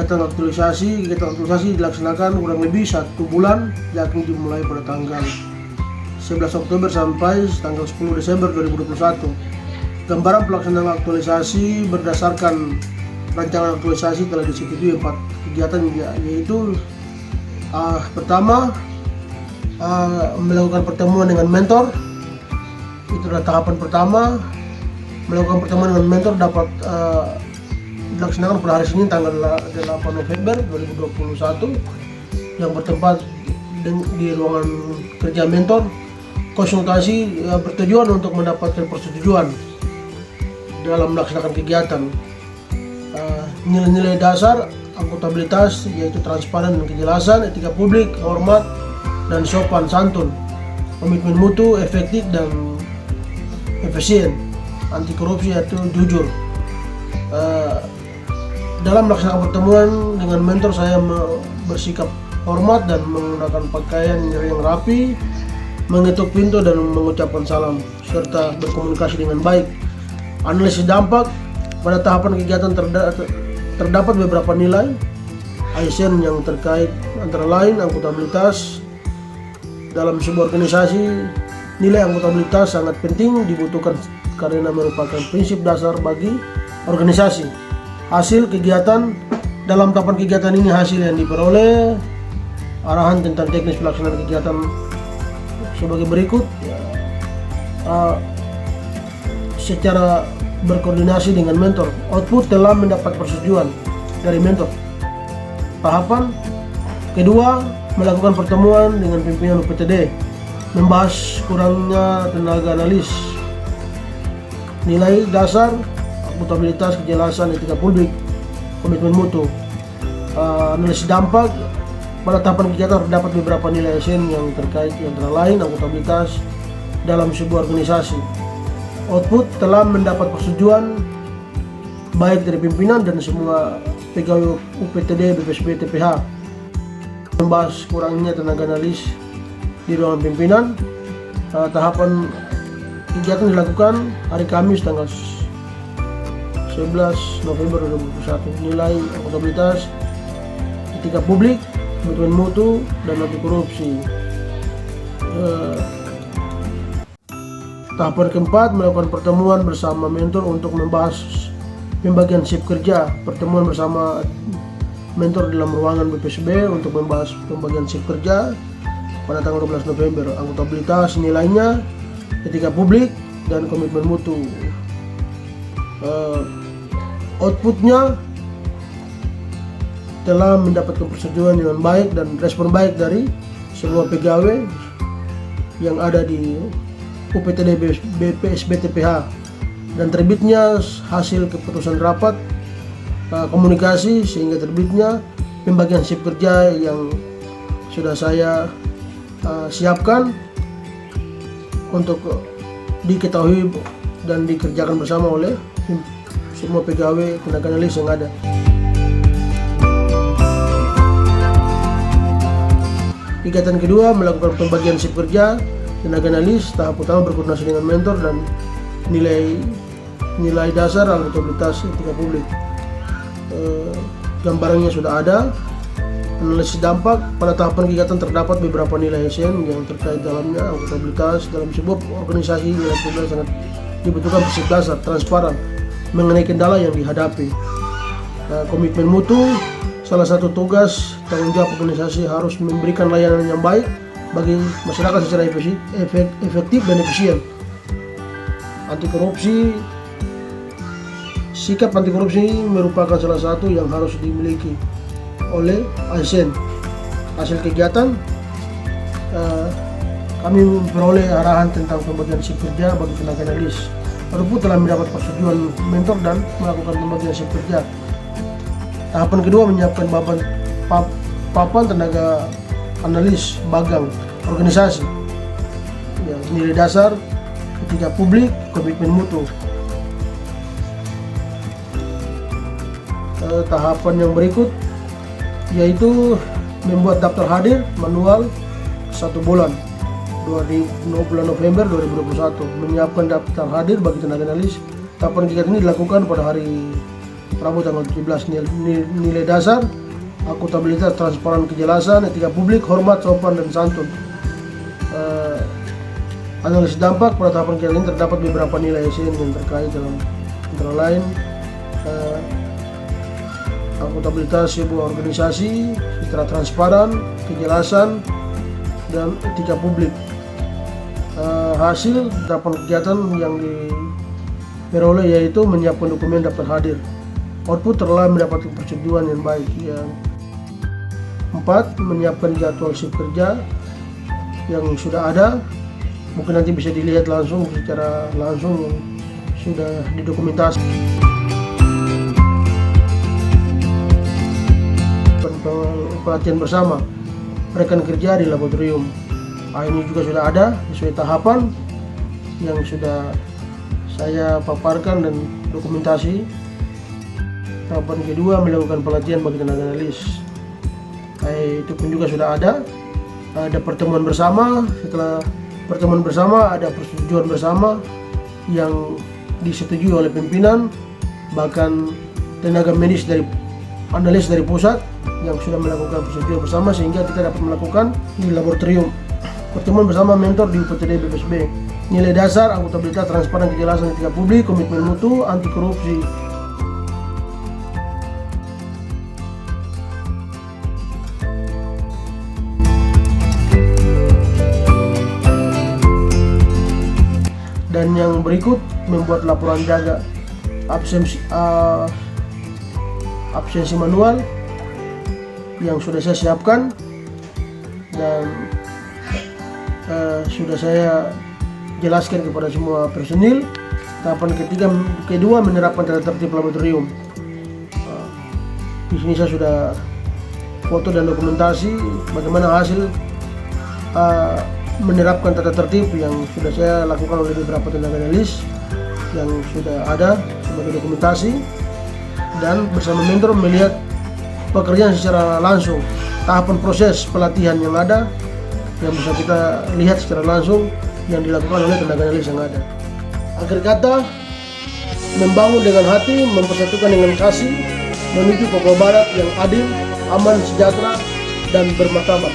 kegiatan aktualisasi dilaksanakan kurang lebih 1 bulan, yakni dimulai pada tanggal 11 Oktober sampai tanggal 10 Desember 2021. Gambaran pelaksanaan aktualisasi berdasarkan rancangan aktualisasi telah disetujui 4 kegiatan, yaitu pertama, melakukan pertemuan dengan mentor. Itu adalah tahapan pertama. Melakukan pertemuan dengan mentor dapat dilaksanakan pada hari Senin tanggal 8 November 2021 yang bertempat di ruangan kerja mentor. Konsultasi bertujuan untuk mendapatkan persetujuan dalam melaksanakan kegiatan. Nilai-nilai dasar akuntabilitas yaitu transparan dan kejelasan, etika publik, hormat dan sopan santun, komitmen mutu, efektif dan efisien, anti korupsi yaitu jujur. Dalam melaksanakan pertemuan dengan mentor, saya bersikap hormat dan menggunakan pakaian yang rapi, mengetuk pintu dan mengucapkan salam, serta berkomunikasi dengan baik. Analisis dampak. Pada tahapan kegiatan terdapat beberapa nilai ASN yang terkait, antara lain akuntabilitas. Dalam sebuah organisasi, nilai akuntabilitas sangat penting dibutuhkan karena merupakan prinsip dasar bagi organisasi. Hasil kegiatan. Dalam tahapan kegiatan ini hasil yang diperoleh, arahan tentang teknis pelaksanaan kegiatan sebagai berikut. Secara berkoordinasi dengan mentor, output telah mendapat persetujuan dari mentor. Tahapan kedua, melakukan pertemuan dengan pimpinan UPTD, membahas kurangnya tenaga analis, nilai dasar, akuntabilitas, kejelasan, etika publik, komitmen mutu. Analisis dampak. Pada tahapan kegiatan terdapat beberapa nilai ASN yang terkait, antara lain akuntabilitas dalam sebuah organisasi. Output telah mendapat persetujuan baik dari pimpinan dan semua pegawai UPTD, BPSB, TPH. Membahas kurangnya tenaga analis di ruangan pimpinan. Tahapan kegiatan dilakukan hari Kamis tanggal 11 November 2021. Nilai akuntabilitas, etika publik, komitmen mutu dan anti korupsi. Tahapan keempat, melakukan pertemuan bersama mentor untuk membahas pembagian shift kerja. Pertemuan bersama mentor dalam ruangan BPSB untuk membahas pembagian shift kerja pada tanggal 12 November. Akuntabilitas, nilainya, etika publik dan komitmen mutu. Outputnya telah mendapatkan persetujuan dengan baik dan respon baik dari semua pegawai yang ada di UPTD, BPSB, TPH, dan terbitnya hasil keputusan rapat komunikasi sehingga terbitnya pembagian shift kerja yang sudah saya siapkan untuk diketahui dan dikerjakan bersama oleh semua pegawai tenaga analis yang ada. Kegiatan kedua, melakukan pembagian shift kerja tenaga analis. Tahap pertama berkoordinasi dengan mentor dan nilai dasar akuntabilitas, etika publik. Gambarannya sudah ada. Analisis dampak. Pada tahapan kegiatan terdapat beberapa nilai ASN yang terkait dalamnya. Akuntabilitas dalam sebuah organisasi, nilai publik sangat dibutuhkan prinsip dasar, transparan mengenai kendala yang dihadapi. Komitmen mutu. Salah satu tugas tanggung jawab organisasi harus memberikan layanan yang baik bagi masyarakat secara efektif dan efisien. Anti korupsi. Sikap anti korupsi merupakan salah satu yang harus dimiliki oleh ASN. Hasil kegiatan, kami memperoleh arahan tentang pembagian shift kerja bagi tenaga analis. Output telah mendapat persetujuan mentor dan melakukan pembagian shift kerja. Tahapan kedua, menyiapkan papan tenaga analis bagang organisasi. Nilai dasar, etika publik, komitmen mutu. Tahapan yang berikut yaitu membuat daftar hadir manual 1 bulan 20 November 2021, menyiapkan daftar hadir bagi tenaga analis. Tahapan kegiatan ini dilakukan pada hari Rabu tanggal 17 nilai dasar, akuntabilitas, transparan, kejelasan, etika publik, hormat, sopan, dan santun. Analisis dampak pada tahapan kegiatan ini terdapat beberapa nilai SN yang terkait dalam antara lain akuntabilitas sebuah organisasi secara transparan, kejelasan, dan etika publik. Hasil tahapan kegiatan yang diperoleh yaitu menyiapkan dokumen daftar hadir. Output telah mendapatkan persetujuan yang baik. Yang 4, menyiapkan jadwal shift kerja yang sudah ada. Mungkin nanti bisa dilihat langsung secara langsung yang sudah didokumentasi. Pelatihan bersama rekan kerja di laboratorium. Ini juga sudah ada sesuai tahapan yang sudah saya paparkan dan dokumentasi. Tahapan kedua, melakukan pelatihan bagi tenaga analis. Itu pun juga sudah ada. Ada pertemuan bersama. Setelah pertemuan bersama ada persetujuan bersama yang disetujui oleh pimpinan, bahkan tenaga medis dari analis dari pusat yang sudah melakukan persetujuan bersama sehingga kita dapat melakukan di laboratorium. Pertemuan bersama mentor di UPTD BPSB. Nilai dasar, akuntabilitas, transparan, kejelasan, etika publik, komitmen mutu, anti korupsi. Dan yang berikut, membuat laporan jaga absensi manual yang sudah saya siapkan dan sudah saya jelaskan kepada semua personil. Tahapan kedua, menerapkan tata tertib laboratorium. Di sini saya sudah foto dan dokumentasi bagaimana hasil menerapkan tata tertib yang sudah saya lakukan oleh beberapa tenaga analis yang sudah ada sebagai dokumentasi, dan bersama mentor melihat pekerjaan secara langsung, tahapan proses pelatihan yang ada yang bisa kita lihat secara langsung yang dilakukan oleh tenaga analis yang ada. Akhir kata, membangun dengan hati, mempersatukan dengan kasih, menuju Papua Barat yang adil, aman, sejahtera, dan bermartabat.